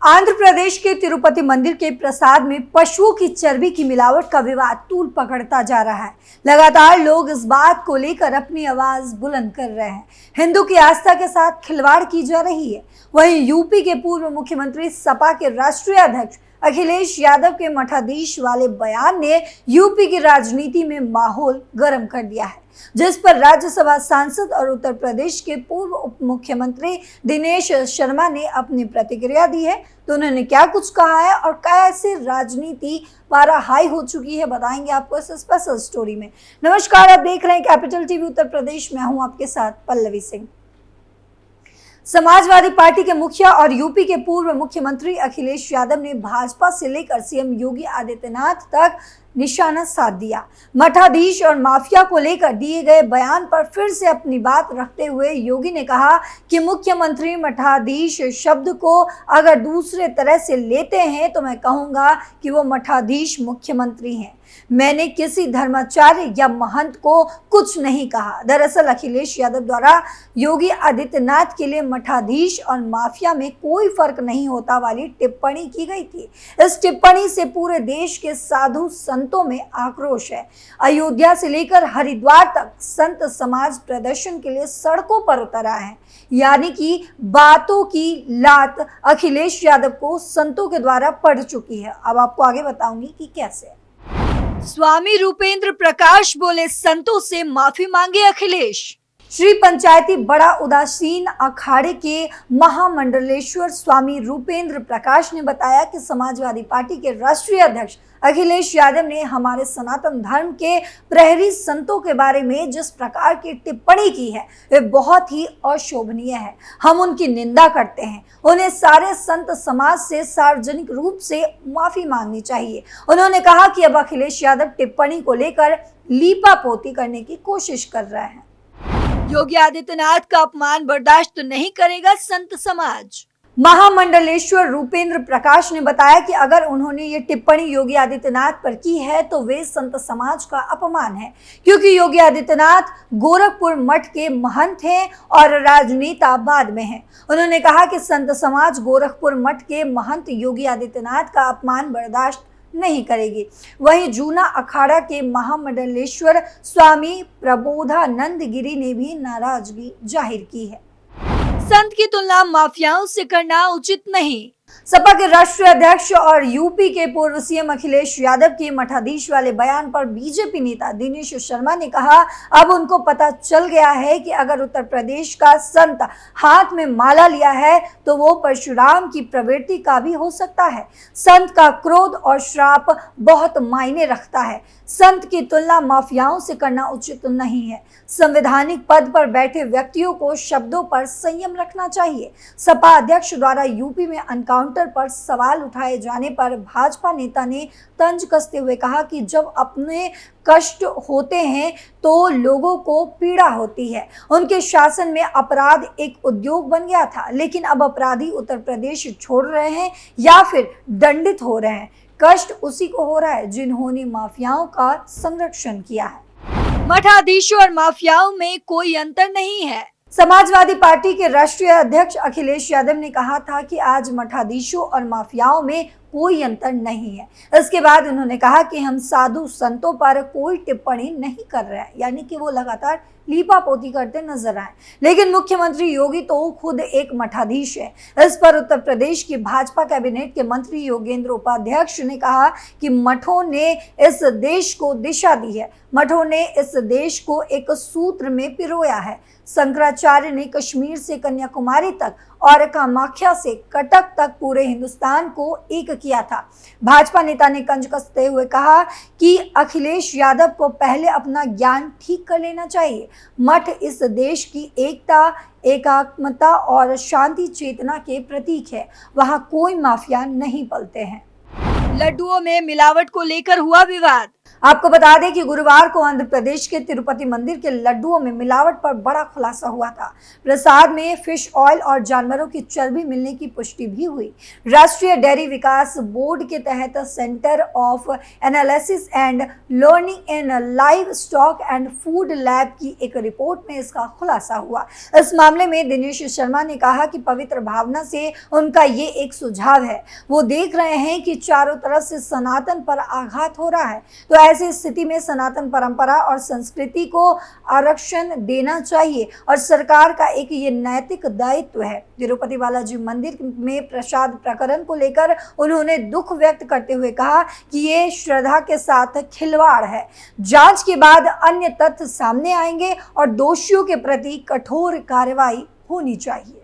आंध्र प्रदेश के तिरुपति मंदिर के प्रसाद में पशुओं की चर्बी की मिलावट का विवाद तूल पकड़ता जा रहा है। लगातार लोग इस बात को लेकर अपनी आवाज बुलंद कर रहे हैं। हिंदू की आस्था के साथ खिलवाड़ की जा रही है। वहीं यूपी के पूर्व मुख्यमंत्री सपा के राष्ट्रीय अध्यक्ष अखिलेश यादव के मठाधीश वाले बयान ने यूपी की राजनीति में माहौल गर्म कर दिया है, जिस पर राज्यसभा सांसद और उत्तर प्रदेश के पूर्व उप मुख्यमंत्री दिनेश शर्मा ने अपनी प्रतिक्रिया दी है। तो उन्होंने क्या कुछ कहा है और कैसे राजनीति पारा हाई हो चुकी है, बताएंगे आपको इस स्पेशल स्टोरी में। नमस्कार, आप देख रहे हैं कैपिटल टीवी उत्तर प्रदेश। मैं हूं आपके साथ पल्लवी सिंह। समाजवादी पार्टी के मुखिया और यूपी के पूर्व मुख्यमंत्री अखिलेश यादव ने भाजपा से लेकर सीएम योगी आदित्यनाथ तक निशाना साध दिया। मठाधीश और माफिया को लेकर दिए गए बयान पर फिर से अपनी बात रखते हुए योगी ने कहा कि मुख्यमंत्री मठाधीश शब्द को अगर दूसरे तरह से लेते हैं तो मैं कहूंगा कि वो मठाधीश मुख्यमंत्री हैं। मैंने किसी धर्माचार्य या महंत को कुछ नहीं कहा। दरअसल अखिलेश यादव द्वारा योगी आदित्यनाथ के लिए मठाधीश और माफिया में कोई फर्क नहीं होता वाली टिप्पणी की गई थी। इस टिप्पणी से पूरे देश के साधु संतों में आक्रोश है। अयोध्या से लेकर हरिद्वार तक संत समाज प्रदर्शन के लिए सड़कों पर उतर आए हैं। यानी कि बातों की लात अखिलेश यादव को संतों के द्वारा पड़ चुकी है। अब आपको आगे बताऊंगी कि कैसे। स्वामी रूपेंद्र प्रकाश बोले, संतों से माफी मांगे अखिलेश। श्री पंचायती बड़ा उदासीन अखाड़े के महामंडलेश्वर स्वामी रूपेंद्र प्रकाश ने बताया कि समाजवादी पार्टी के राष्ट्रीय अध्यक्ष अखिलेश यादव ने हमारे सनातन धर्म के प्रहरी संतों के बारे में जिस प्रकार की टिप्पणी की है वे बहुत ही अशोभनीय है। हम उनकी निंदा करते हैं। उन्हें सारे संत समाज से सार्वजनिक रूप से माफी मांगनी चाहिए। उन्होंने कहा कि अब अखिलेश यादव टिप्पणी को लेकर लीपापोती करने की कोशिश कर रहे हैं। योगी आदित्यनाथ का अपमान बर्दाश्त नहीं करेगा संत समाज। महामंडलेश्वर रूपेंद्र प्रकाश ने बताया कि अगर उन्होंने ये टिप्पणी योगी आदित्यनाथ पर की है तो वे संत समाज का अपमान है, क्योंकि योगी आदित्यनाथ गोरखपुर मठ के महंत हैं और राजनेता बाद में हैं। उन्होंने कहा कि संत समाज गोरखपुर मठ के महंत योगी आदित्यनाथ का अपमान बर्दाश्त नहीं करेगी। वहीं जूना अखाड़ा के महामंडलेश्वर स्वामी प्रबोधानंद गिरी ने भी नाराजगी जाहिर की है। संत की तुलना माफियाओं से करना उचित नहीं। सपा के राष्ट्रीय अध्यक्ष और यूपी के पूर्व सीएम अखिलेश यादव के मठाधीश वाले बयान पर बीजेपी नेता दिनेश शर्मा ने कहा, अब उनको पता चल गया है कि अगर उत्तर प्रदेश का संत हाथ में माला लिया है तो वो परशुराम की प्रवृत्ति का भी हो सकता है। संत का क्रोध और श्राप बहुत मायने रखता है। संत की तुलना माफियाओं से करना उचित नहीं है। संवैधानिक पद पर बैठे व्यक्तियों को शब्दों पर संयम रखना चाहिए। सपा अध्यक्ष द्वारा यूपी में एनकाउंटर पर सवाल उठाए जाने पर भाजपा नेता ने तंज कसते हुए कहा कि जब अपने कष्ट होते हैं तो लोगों को पीड़ा होती है। उनके शासन में अपराध एक उद्योग बन गया था, लेकिन अब अपराधी उत्तर प्रदेश छोड़ रहे हैं या फिर दंडित हो रहे हैं। कष्ट उसी को हो रहा है जिन्होंने माफियाओं का संरक्षण किया है। मठाधीशों और माफियाओं में कोई अंतर नहीं है। समाजवादी पार्टी के राष्ट्रीय अध्यक्ष अखिलेश यादव ने कहा था कि आज मठाधीशों और माफियाओं में कोई अंतर नहीं है। इसके बाद उन्होंने कहा कि हम साधु संतों पर कोई टिप्पणी नहीं कर रहे हैं, यानी कि वो लगातार लीपापोती करते नजर आए। लेकिन मुख्यमंत्री योगी तो खुद एक मठाधीश है। इस पर उत्तर प्रदेश की भाजपा कैबिनेट के मंत्री योगेंद्र उपाध्याय ने कहा कि मठों ने इस देश को दिशा दी है। मठों ने इस देश को एक सूत्र में पिरोया है। शंकराचार्य ने कश्मीर से कन्याकुमारी तक और कामाख्या से कटक तक पूरे हिंदुस्तान को एक किया था। भाजपा नेता ने कंज कसते हुए कहा कि अखिलेश यादव को पहले अपना ज्ञान ठीक कर लेना चाहिए। मठ इस देश की एकता, एकात्मता और शांति चेतना के प्रतीक है। वहाँ कोई माफिया नहीं पलते हैं। लड्डुओं में मिलावट को लेकर हुआ विवाद। आपको बता दें कि गुरुवार को आंध्र प्रदेश के तिरुपति मंदिर के लड्डुओं में मिलावट पर बड़ा खुलासा हुआ था। प्रसाद में फिश ऑयल और जानवरों की चर्बी मिलने की पुष्टि भी हुई। राष्ट्रीय डेयरी विकास बोर्ड के तहत centre of analysis and learning in live stock and food lab की एक रिपोर्ट में इसका खुलासा हुआ। इस मामले में दिनेश शर्मा ने कहा कि पवित्र भावना से उनका ये एक सुझाव है। वो देख रहे हैं कि चारों तरफ से सनातन पर आघात हो रहा है, तो ऐसी स्थिति में सनातन परंपरा और संस्कृति को आरक्षण देना चाहिए और सरकार का एक ये नैतिक दायित्व है। तिरुपति बालाजी मंदिर में प्रसाद प्रकरण को लेकर उन्होंने दुख व्यक्त करते हुए कहा कि ये श्रद्धा के साथ खिलवाड़ है। जांच के बाद अन्य तथ्य सामने आएंगे और दोषियों के प्रति कठोर कार्रवाई होनी चाहिए।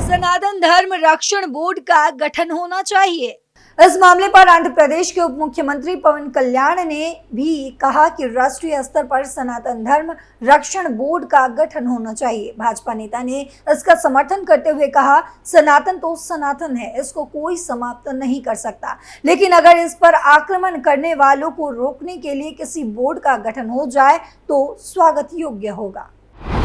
सनातन धर्म रक्षण बोर्ड का गठन होना चाहिए। इस मामले पर आंध्र प्रदेश के उप मुख्यमंत्री पवन कल्याण ने भी कहा कि राष्ट्रीय स्तर पर सनातन धर्म रक्षण बोर्ड का गठन होना चाहिए। भाजपा नेता ने इसका समर्थन करते हुए कहा, सनातन तो सनातन है, इसको कोई समाप्त नहीं कर सकता, लेकिन अगर इस पर आक्रमण करने वालों को रोकने के लिए किसी बोर्ड का गठन हो जाए तो स्वागत योग्य होगा।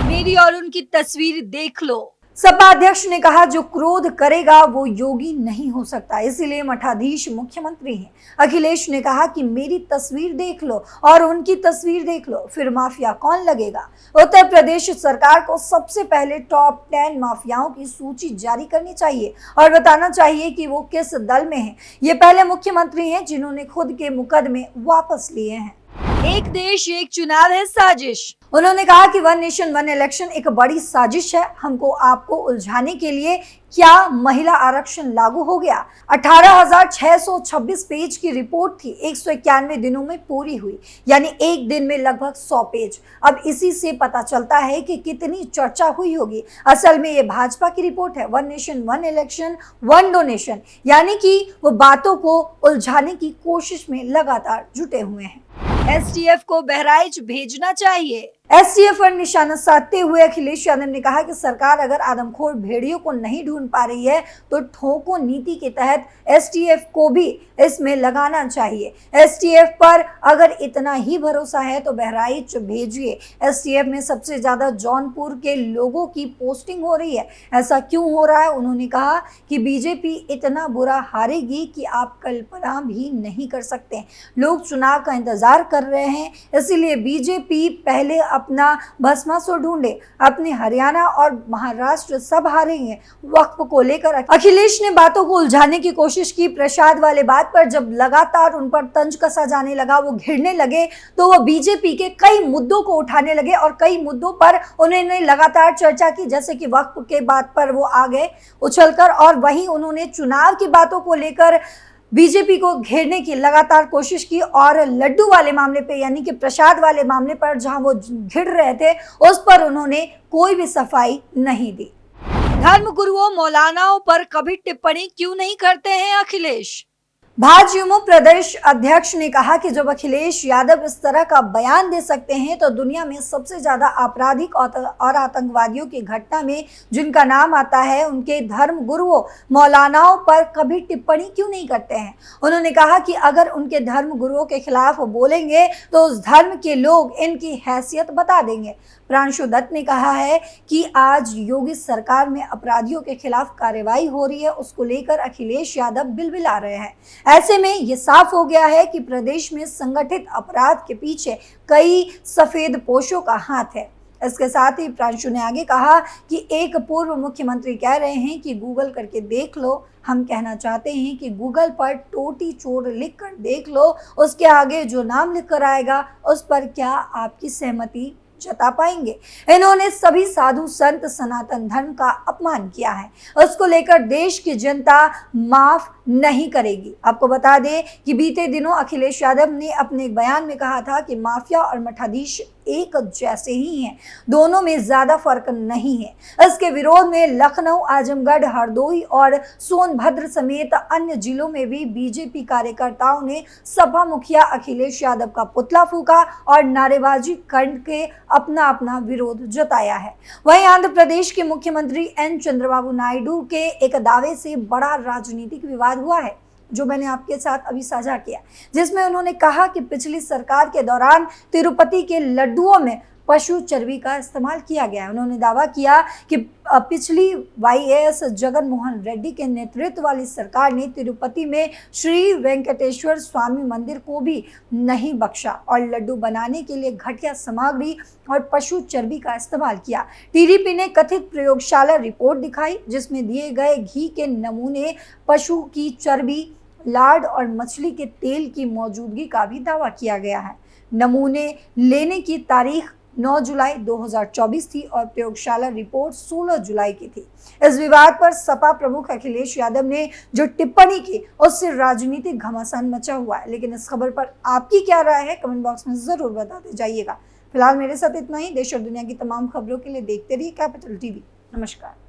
मेरी और उनकी तस्वीर देख लो। सपा अध्यक्ष ने कहा, जो क्रोध करेगा वो योगी नहीं हो सकता, इसीलिए मठाधीश मुख्यमंत्री हैं। अखिलेश ने कहा कि मेरी तस्वीर देख लो और उनकी तस्वीर देख लो, फिर माफिया कौन लगेगा। उत्तर प्रदेश सरकार को सबसे पहले टॉप 10 माफियाओं की सूची जारी करनी चाहिए और बताना चाहिए कि वो किस दल में हैं। ये पहले मुख्यमंत्री हैं जिन्होंने खुद के मुकदमे वापस लिए हैं। एक देश एक चुनाव है साजिश। उन्होंने कहा कि वन नेशन वन इलेक्शन एक बड़ी साजिश है। हमको आपको उलझाने के लिए क्या महिला आरक्षण लागू हो गया। 18,626 पेज की रिपोर्ट थी, 191 दिनों में पूरी हुई, यानी एक दिन में लगभग 100 पेज। अब इसी से पता चलता है कि कितनी चर्चा हुई होगी। असल में ये भाजपा की रिपोर्ट है। One nation one election one donation, यानी कि वो बातों को उलझाने की कोशिश में लगातार जुटे हुए हैं। एसटीएफ को बहराइच भेजना चाहिए। एसटीएफ पर निशाना साधते हुए अखिलेश यादव ने कहा कि सरकार अगर आदमखोर भेड़ियों को नहीं ढूंढ पा रही है तो ठोको नीति के तहत एसटीएफ को भी इसमें लगाना चाहिए। एसटीएफ पर अगर इतना ही भरोसा है तो बहराइच भेजिए। एसटीएफ में सबसे ज्यादा जौनपुर के लोगों की पोस्टिंग हो रही है। ऐसा क्यों हो रहा है? उन्होंने कहा कि बीजेपी इतना बुरा हारेगी कि आप कल्पना भी नहीं कर सकते। लोग चुनाव का इंतजार कर रहे हैं, इसीलिए बीजेपी पहले अपना भस्मासुर ढूंढे। अपने हरियाणा और महाराष्ट्र सब हारेंगे। वक्फ को लेकर अखिलेश ने बातों को उलझाने की कोशिश की। प्रसाद वाले बात पर जब लगातार उन पर तंज कसा जाने लगा, वो घिरने लगे, तो वो बीजेपी के कई मुद्दों को उठाने लगे और कई मुद्दों पर उन्होंने लगातार चर्चा की, जैसे कि वक्फ के बात पर वो आ गए उछलकर, और वहीं उन्होंने चुनाव की बातों को लेकर बीजेपी को घेरने की लगातार कोशिश की और लड्डू वाले मामले पे, यानी कि प्रसाद वाले मामले पर जहां वो घिर रहे थे, उस पर उन्होंने कोई भी सफाई नहीं दी। धर्म गुरुओं मौलानाओं पर कभी टिप्पणी क्यों नहीं करते हैं अखिलेश? भाजयुमो प्रदेश अध्यक्ष ने कहा कि जब अखिलेश यादव इस तरह का बयान दे सकते हैं तो दुनिया में सबसे ज्यादा आपराधिक और आतंकवादियों की घटना में जिनका नाम आता है, उनके धर्म गुरुओं मौलानाओं पर कभी टिप्पणी क्यों नहीं करते हैं। उन्होंने कहा कि अगर उनके धर्म गुरुओं के खिलाफ बोलेंगे तो उस धर्म के लोग इनकी हैसियत बता देंगे। प्रांशु दत्त ने कहा है कि आज योगी सरकार में अपराधियों के खिलाफ कार्रवाई हो रही है, उसको लेकर अखिलेश यादव बिलबिला रहे हैं। ऐसे में ये साफ हो गया है कि प्रदेश में संगठित अपराध के पीछे कई सफेद पोशों का हाथ है। इसके साथ ही प्रांशु ने आगे कहा कि एक पूर्व मुख्यमंत्री कह रहे हैं कि गूगल करके देख लो। हम कहना चाहते हैं कि गूगल पर टोटी चोर लिख कर देख लो, उसके आगे जो नाम लिख कर आएगा उस पर क्या आपकी सहमति जता पाएंगे। इन्होंने सभी साधु संत सनातन धर्म का अपमान किया है, उसको लेकर देश की जनता माफ नहीं करेगी। आपको बता दें कि बीते दिनों अखिलेश यादव ने अपने एक बयान में कहा था कि माफिया और मठाधीश एक जैसे ही हैं, दोनों में ज्यादा फर्क नहीं है। इसके विरोध में लखनऊ, आजमगढ़, हरदोई और सोनभद्र समेत अन्य जिलों में भी बीजेपी कार्यकर्ताओं ने सपा मुखिया अखिलेश यादव का पुतला फूंका और नारेबाजी करके अपना अपना विरोध जताया है। वहीं आंध्र प्रदेश के मुख्यमंत्री एन चंद्रबाबू नायडू के एक दावे से बड़ा राजनीतिक विवाद हुआ है। जो मैंने आपके साथ अभी साझा किया, जिसमें उन्होंने कहा कि पिछली सरकार के दौरान तिरुपति के लड्डुओं में पशु चर्बी का इस्तेमाल किया गया है। उन्होंने दावा किया कि पिछली वाईएएस जगन मोहन रेड्डी के नेतृत्व वाली सरकार ने तिरुपति में श्री वेंकटेश्वर स्वामी मंदिर को भी नहीं बख्शा और लड्डू बनाने के लिए घटिया सामग्री और पशु चर्बी का इस्तेमाल किया। टीडीपी ने कथित प्रयोगशाला रिपोर्ट दिखाई, जिसमें दिए गए घी के नमूने पशु की चर्बी, लार्ड और मछली के तेल की मौजूदगी का भी दावा किया गया है। नमूने लेने की तारीख 9 जुलाई 2024 थी और प्रयोगशाला रिपोर्ट 16 जुलाई की थी। इस विवाद पर सपा प्रमुख अखिलेश यादव ने जो टिप्पणी की, उससे राजनीतिक घमासान मचा हुआ है। लेकिन इस खबर पर आपकी क्या राय है, कमेंट बॉक्स में जरूर बताते जाइएगा। फिलहाल मेरे साथ इतना ही। देश और दुनिया की तमाम खबरों के लिए देखते रहिए कैपिटल टीवी। नमस्कार।